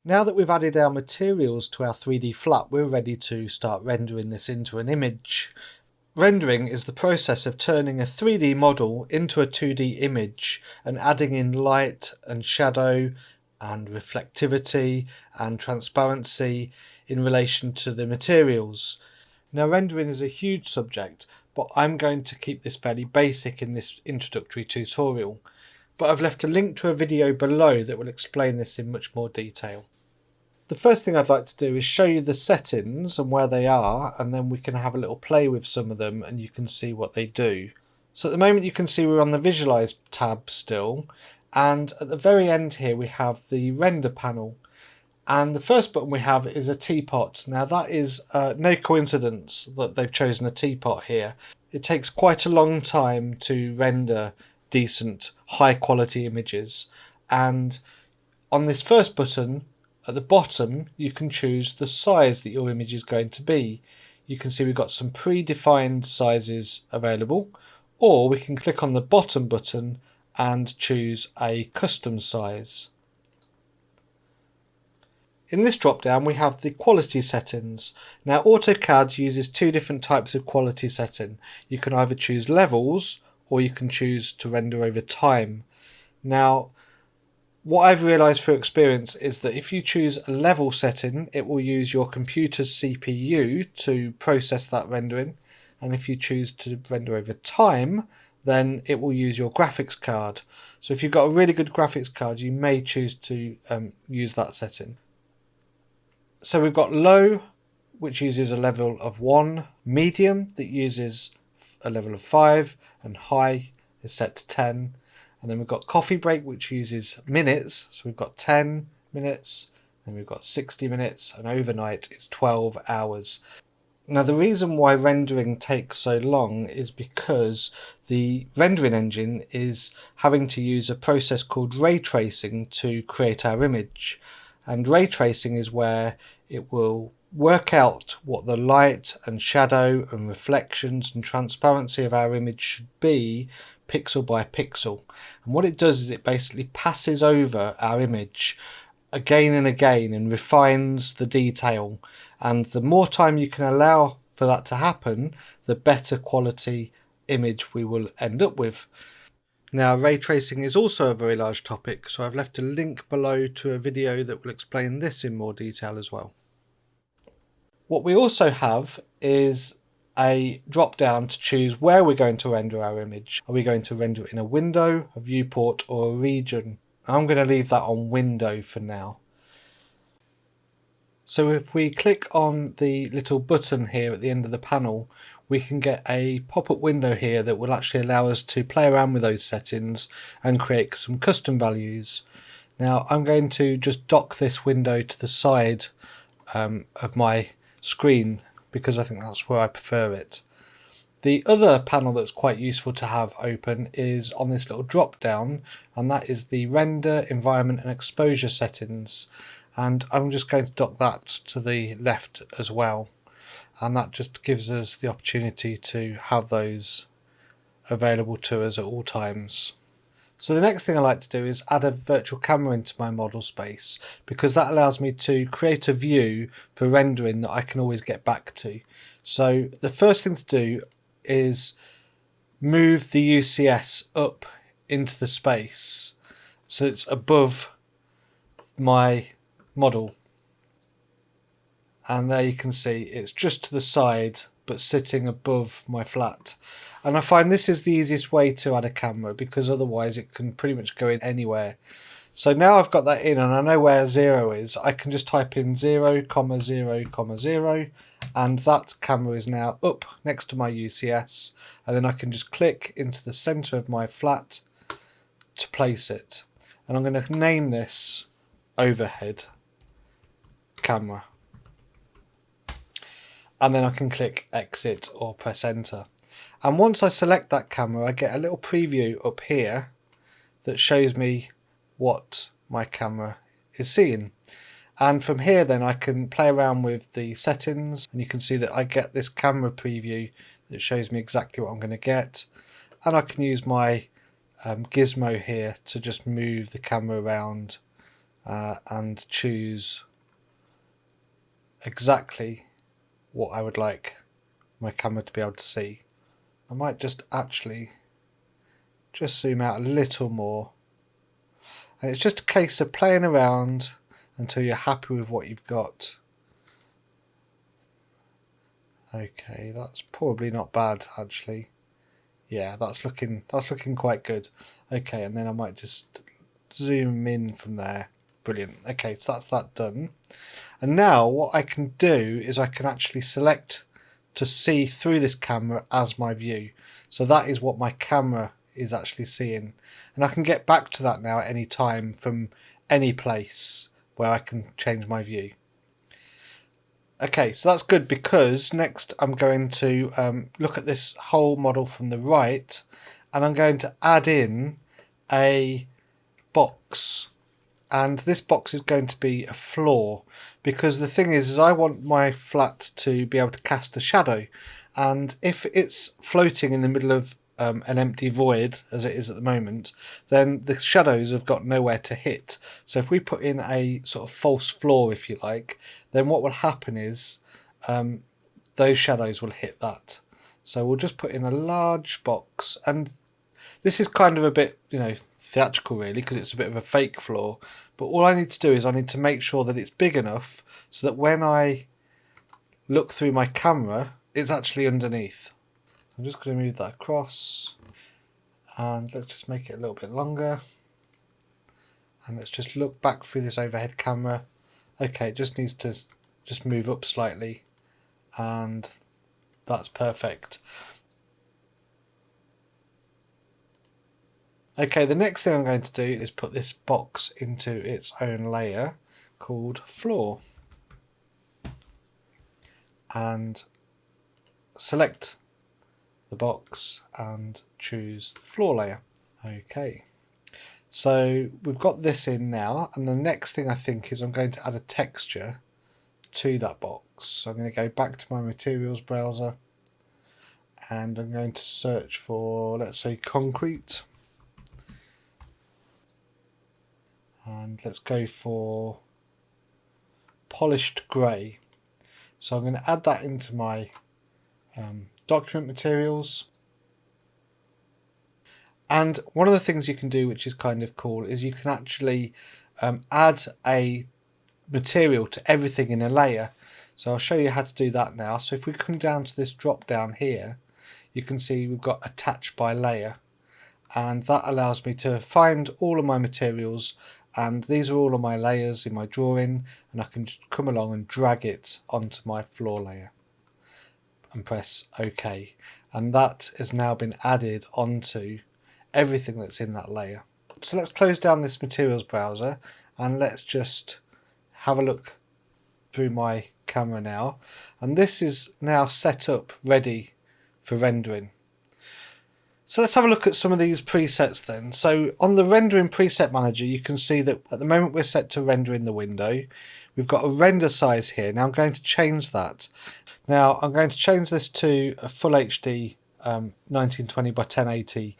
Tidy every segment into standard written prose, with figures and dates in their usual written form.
Now that we've added our materials to our 3D flat, we're ready to start rendering this into an image. Rendering is the process of turning a 3D model into a 2D image and adding in light and shadow and reflectivity and transparency in relation to the materials. Now, rendering is a huge subject, but I'm going to keep this fairly basic in this introductory tutorial. But I've left a link to a video below that will explain this in much more detail. The first thing I'd like to do is show you the settings and where they are, and then we can have a little play with some of them and you can see what they do. So at the moment you can see we're on the Visualize tab still, and at the very end here we have the render panel, and the first button we have is a teapot. Now that is no coincidence that they've chosen a teapot here. It takes quite a long time to render decent high quality images, and on this first button at the bottom you can choose the size that your image is going to be. You can see we've got some predefined sizes available, or we can click on the bottom button and choose a custom size. In this drop down we have the quality settings. Now AutoCAD uses two different types of quality setting. You can either choose levels or you can choose to render over time. Now what I've realised through experience is that if you choose a level setting, it will use your computer's CPU to process that rendering, and if you choose to render over time, then it will use your graphics card. So if you've got a really good graphics card, you may choose to use that setting. So we've got low, which uses a level of 1, medium that uses a level of 5, and high is set to 10. And then we've got coffee break, which uses minutes, so we've got 10 minutes, then we've got 60 minutes, and overnight is 12 hours. Now the reason why rendering takes so long is because the rendering engine is having to use a process called ray tracing to create our image. And ray tracing is where it will work out what the light and shadow and reflections and transparency of our image should be pixel by pixel. And what it does is it basically passes over our image again and again and refines the detail, and the more time you can allow for that to happen, the better quality image we will end up with. Now ray tracing is also a very large topic, so I've left a link below to a video that will explain this in more detail as well. What we also have is a drop down to choose where we're going to render our image. Are we going to render it in a window, a viewport, or a region? I'm going to leave that on window for now. So if we click on the little button here at the end of the panel, we can get a pop-up window here that will actually allow us to play around with those settings and create some custom values. Now I'm going to just dock this window to the side of my screen, because I think that's where I prefer it. The other panel that's quite useful to have open is on this little drop down, and that is the render, environment and exposure settings, and I'm just going to dock that to the left as well, and that just gives us the opportunity to have those available to us at all times. So the next thing I like to do is add a virtual camera into my model space, because that allows me to create a view for rendering that I can always get back to. So the first thing to do is move the UCS up into the space so it's above my model. And there you can see it's just to the side but sitting above my flat. And I find this is the easiest way to add a camera, because otherwise it can pretty much go in anywhere. So now I've got that in and I know where 0 is, I can just type in 0, 0, 0, and that camera is now up next to my UCS, and then I can just click into the center of my flat to place it. And I'm going to name this overhead camera. And then I can click exit or press enter. And once I select that camera, I get a little preview up here that shows me what my camera is seeing. And from here then I can play around with the settings, and you can see that I get this camera preview that shows me exactly what I'm going to get. And I can use my gizmo here to just move the camera around and choose exactly what I would like my camera to be able to see. I might just zoom out a little more, and it's just a case of playing around until you're happy with what you've got. Okay, that's probably not bad actually. Yeah, that's looking quite good. Okay, and then I might just zoom in from there. Brilliant. Okay, so that's that done. And now what I can do is I can actually select to see through this camera as my view. So that is what my camera is actually seeing. And I can get back to that now at any time from any place where I can change my view. Okay, so that's good, because next I'm going to look at this whole model from the right, and I'm going to add in a box. And this box is going to be a floor, because the thing is I want my flat to be able to cast a shadow, and if it's floating in the middle of an empty void as it is at the moment, then the shadows have got nowhere to hit. So if we put in a sort of false floor, if you like, then what will happen is those shadows will hit that. So we'll just put in a large box, and this is kind of a bit, theatrical really, because it's a bit of a fake floor, but all I need to do is I need to make sure that it's big enough so that when I look through my camera it's actually underneath. I'm just going to move that across, and let's just make it a little bit longer, and let's just look back through this overhead camera. Okay, it just needs to just move up slightly, and that's perfect. Okay, the next thing I'm going to do is put this box into its own layer called floor, and select the box and choose the floor layer. Okay, so we've got this in now, and the next thing I think is I'm going to add a texture to that box. So I'm going to go back to my materials browser, and I'm going to search for, let's say, concrete, and let's go for polished grey. So I'm going to add that into my document materials. And one of the things you can do, which is kind of cool, is you can actually add a material to everything in a layer. So I'll show you how to do that now. So if we come down to this drop down here, you can see we've got attach by layer, and that allows me to find all of my materials, and these are all of my layers in my drawing, and I can just come along and drag it onto my floor layer and press OK, and that has now been added onto everything that's in that layer. So let's close down this materials browser, and let's just have a look through my camera now, and this is now set up ready for rendering. So let's have a look at some of these presets then. So on the rendering preset manager, you can see that at the moment we're set to render in the window. We've got a render size here. Now I'm going to change that. Now I'm going to change this to a full HD 1920 by 1080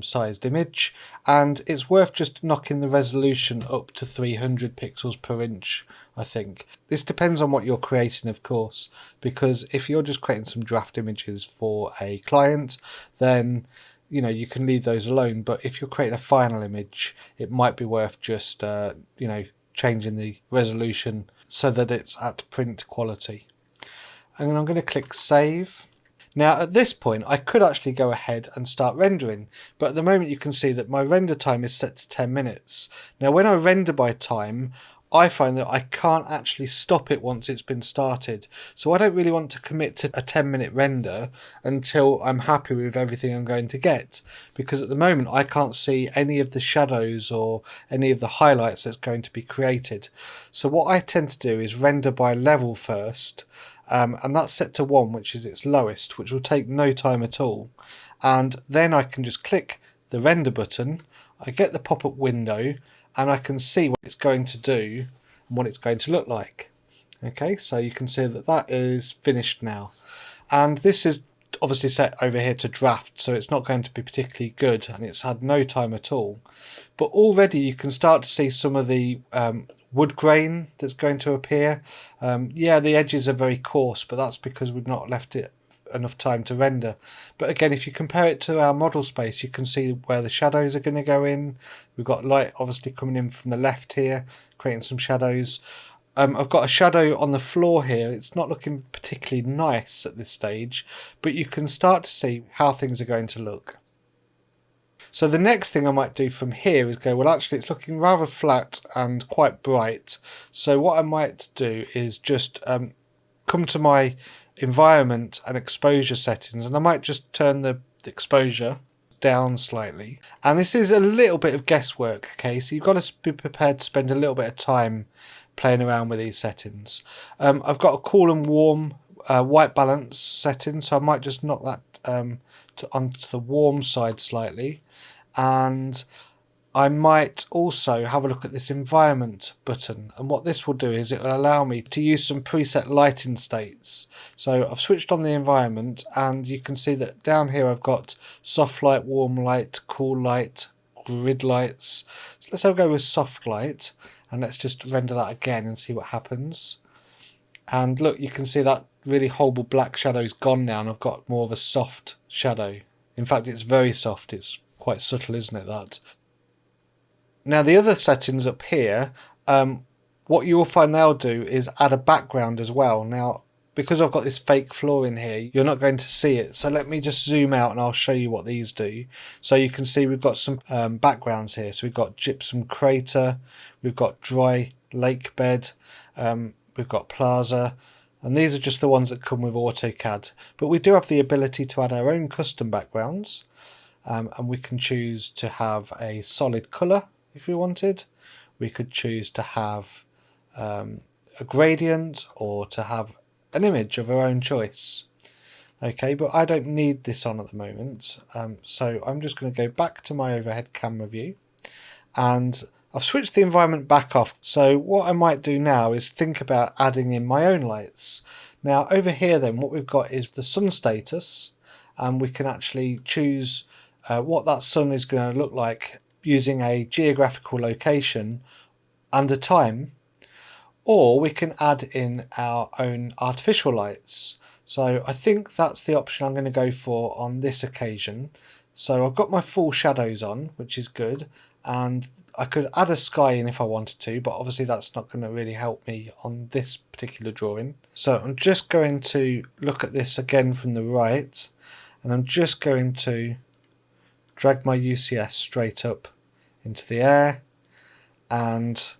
sized image, and it's worth just knocking the resolution up to 300 pixels per inch, I think. This depends on what you're creating, of course, because if you're just creating some draft images for a client, then you can leave those alone. But if you're creating a final image, it might be worth just changing the resolution so that it's at print quality. And I'm going to click save. Now at this point I could actually go ahead and start rendering, but at the moment you can see that my render time is set to 10 minutes. Now when I render by time, I find that I can't actually stop it once it's been started. So I don't really want to commit to a 10-minute render until I'm happy with everything I'm going to get, because at the moment I can't see any of the shadows or any of the highlights that's going to be created. So what I tend to do is render by level first, and that's set to 1, which is its lowest, which will take no time at all. And then I can just click the render button, I get the pop-up window, and I can see what it's going to do and what it's going to look like. Okay, so you can see that that is finished now. And this is obviously set over here to draft, so it's not going to be particularly good, and it's had no time at all. But already you can start to see some of the wood grain that's going to appear. Yeah, the edges are very coarse, but that's because we've not left it enough time to render. But again, if you compare it to our model space, you can see where the shadows are going to go in. We've got light obviously coming in from the left here, creating some shadows. I've got a shadow on the floor here. It's not looking particularly nice at this stage, but you can start to see how things are going to look. So the next thing I might do from here is go, well, actually it's looking rather flat and quite bright. So what I might do is just come to my environment and exposure settings, and I might just turn the exposure down slightly. And this is a little bit of guesswork, okay? So you've got to be prepared to spend a little bit of time playing around with these settings. I've got a cool and warm white balance setting, so I might just knock that onto the warm side slightly, and I might also have a look at this environment button, and what this will do is it will allow me to use some preset lighting states. So I've switched on the environment, and you can see that down here I've got soft light, warm light, cool light, grid lights. So let's go with soft light, and let's just render that again and see what happens. And look, you can see that really horrible black shadow's gone now, and I've got more of a soft shadow. In fact, it's very soft. It's quite subtle, isn't it, that? Now the other settings up here, what you will find they'll do is add a background as well. Now, because I've got this fake floor in here, you're not going to see it. So let me just zoom out and I'll show you what these do. So you can see we've got some backgrounds here. So we've got gypsum crater, we've got dry lake bed, we've got plaza, and these are just the ones that come with AutoCAD. But we do have the ability to add our own custom backgrounds, and we can choose to have a solid colour if we wanted. We could choose to have a gradient, or to have an image of our own choice. Okay, but I don't need this on at the moment, so I'm just going to go back to my overhead camera view, and I've switched the environment back off. So what I might do now is think about adding in my own lights. Now over here then, what we've got is the sun status, and we can actually choose what that sun is going to look like using a geographical location and a time, or we can add in our own artificial lights. So I think that's the option I'm going to go for on this occasion. So I've got my full shadows on, which is good, and I could add a sky in if I wanted to, but obviously that's not going to really help me on this particular drawing. So I'm just going to look at this again from the right, and I'm just going to drag my UCS straight up into the air, and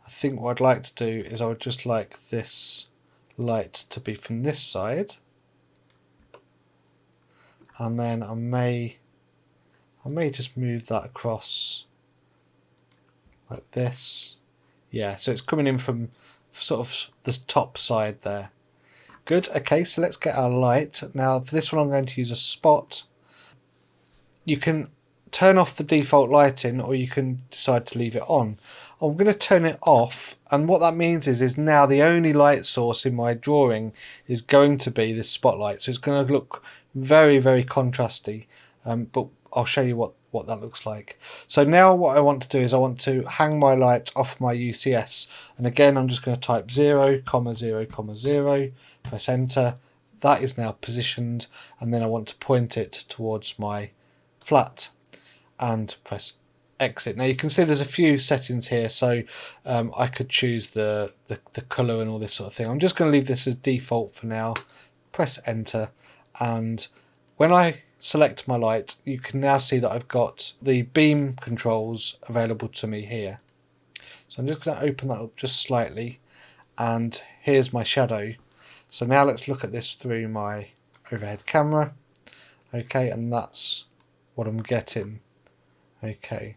I think what I'd like to do is I would just like this light to be from this side, and then I may just move that across like this. Yeah, so it's coming in from sort of the top side there. Good. Okay, so let's get our light. Now for this one I'm going to use a spot. You can turn off the default lighting, or you can decide to leave it on. I'm going to turn it off, and what that means is now the only light source in my drawing is going to be this spotlight. So it's going to look very, very contrasty, but I'll show you what that looks like. So now what I want to do is I want to hang my light off my UCS, and again I'm just going to type 0, 0, 0, press enter. That is now positioned, and then I want to point it towards my flat and press exit. Now you can see there's a few settings here, so I could choose the colour and all this sort of thing. I'm just going to leave this as default for now, press enter, and when I select my light, you can now see that I've got the beam controls available to me here. So I'm just going to open that up just slightly, and here's my shadow. So now let's look at this through my overhead camera. Okay, and that's what I'm getting. Okay,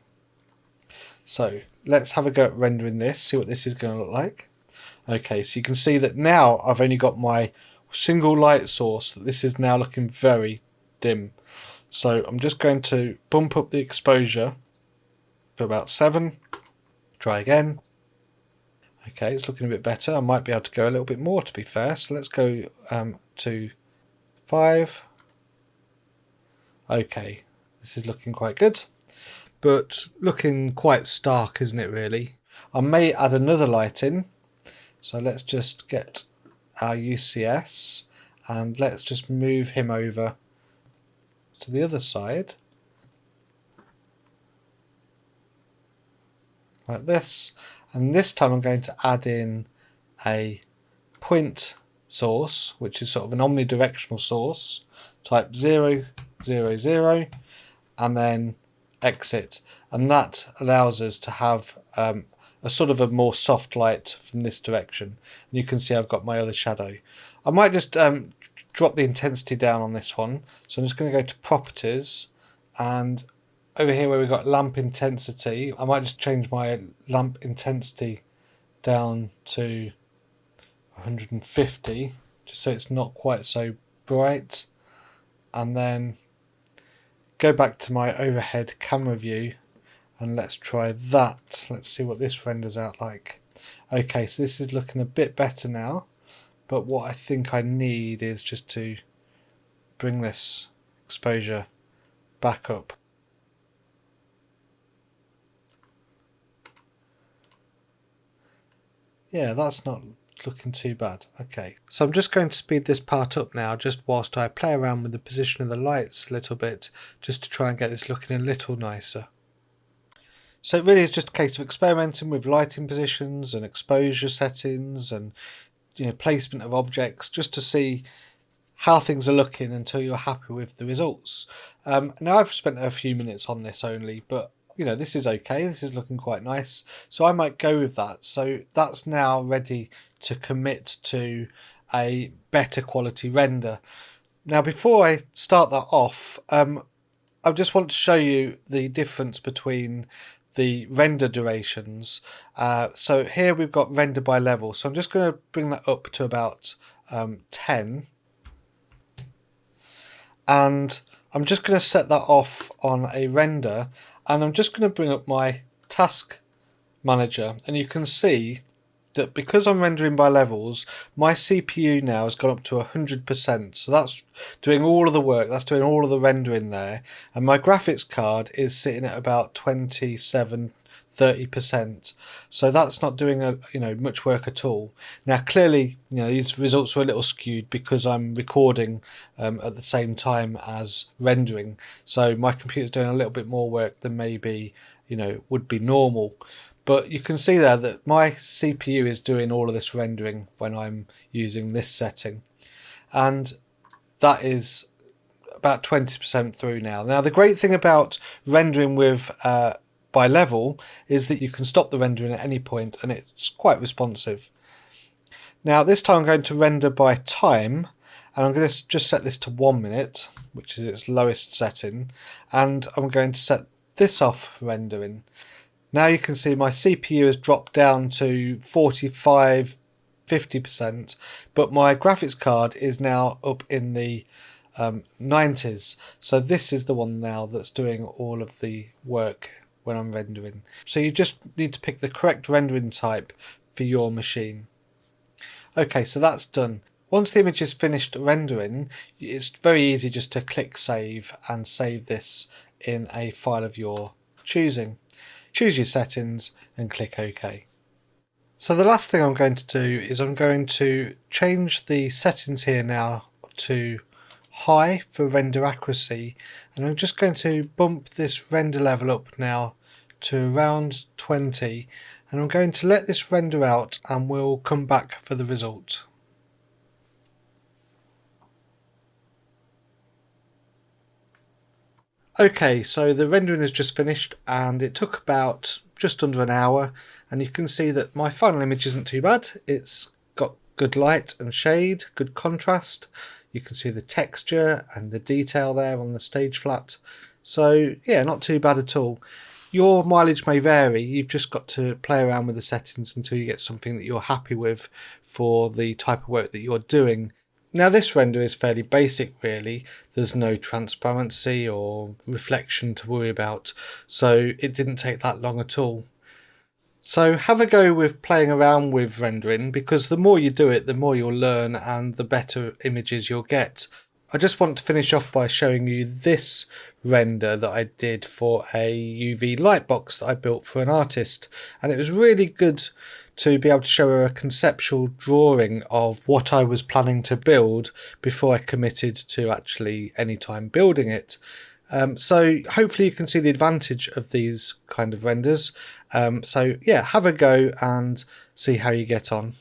so let's have a go at rendering this, see what this is going to look like. Okay, so you can see that now I've only got my single light source, that this is now looking very dim. So I'm just going to bump up the exposure to about 7, try again. Okay, it's looking a bit better. I might be able to go a little bit more, to be fair, so let's go to 5, Okay, this is looking quite good, but looking quite stark, isn't it really? I may add another light in, so let's just get our UCS and let's just move him over to the other side like this, and this time I'm going to add in a point source, which is sort of an omnidirectional source, type 0, 0, 0, and then exit, and that allows us to have a sort of a more soft light from this direction. And you can see I've got my other shadow. I might just drop the intensity down on this one, so I'm just going to go to properties, and over here where we've got lamp intensity, I might just change my lamp intensity down to 150 just so it's not quite so bright, and then go back to my overhead camera view and let's try that. Let's see what this renders out like. Okay, so this is looking a bit better now, but what I think I need is just to bring this exposure back up. Yeah, that's not looking too bad. Okay, so I'm just going to speed this part up now, just whilst I play around with the position of the lights a little bit, just to try and get this looking a little nicer. So it really is just a case of experimenting with lighting positions and exposure settings and placement of objects, just to see how things are looking until you're happy with the results. Now I've spent a few minutes on this only, but this is okay, this is looking quite nice, so I might go with that. So that's now ready to commit to a better quality render. Now before I start that off, I just want to show you the difference between the render durations. So here we've got render by level, so I'm just going to bring that up to about 10, and I'm just going to set that off on a render, and I'm just going to bring up my task manager, and you can see that because I'm rendering by levels, my CPU now has gone up to 100%, so that's doing all of the work, that's doing all of the rendering there, and my graphics card is sitting at about 27-30%, so that's not doing much work at all. Now clearly these results are a little skewed because I'm recording at the same time as rendering, so my computer's doing a little bit more work than maybe would be normal. But you can see there that my CPU is doing all of this rendering when I'm using this setting, and that is about 20% through now. Now the great thing about rendering with by level is that you can stop the rendering at any point and it's quite responsive. Now this time I'm going to render by time, and I'm going to just set this to 1 minute, which is its lowest setting, and I'm going to set this off rendering. Now you can see my CPU has dropped down to 45-50%, but my graphics card is now up in the 90s. So this is the one now that's doing all of the work when I'm rendering. So you just need to pick the correct rendering type for your machine. Okay, so that's done. Once the image is finished rendering, it's very easy just to click save and save this in a file of your choosing. Choose your settings and click OK. So the last thing I'm going to do is I'm going to change the settings here now to high for render accuracy, and I'm just going to bump this render level up now to around 20, and I'm going to let this render out and we'll come back for the result. Okay, so the rendering has just finished and it took about just under an hour, and you can see that my final image isn't too bad. It's got good light and shade, good contrast. You can see the texture and the detail there on the stage flat. So yeah, not too bad at all. Your mileage may vary, you've just got to play around with the settings until you get something that you're happy with for the type of work that you're doing. Now this render is fairly basic really, there's no transparency or reflection to worry about, so it didn't take that long at all. So have a go with playing around with rendering, because the more you do it the more you'll learn and the better images you'll get. I just want to finish off by showing you this render that I did for a UV light box that I built for an artist, and it was really good to be able to show her a conceptual drawing of what I was planning to build before I committed to actually any time building it. So hopefully you can see the advantage of these kind of renders. So yeah, have a go and see how you get on.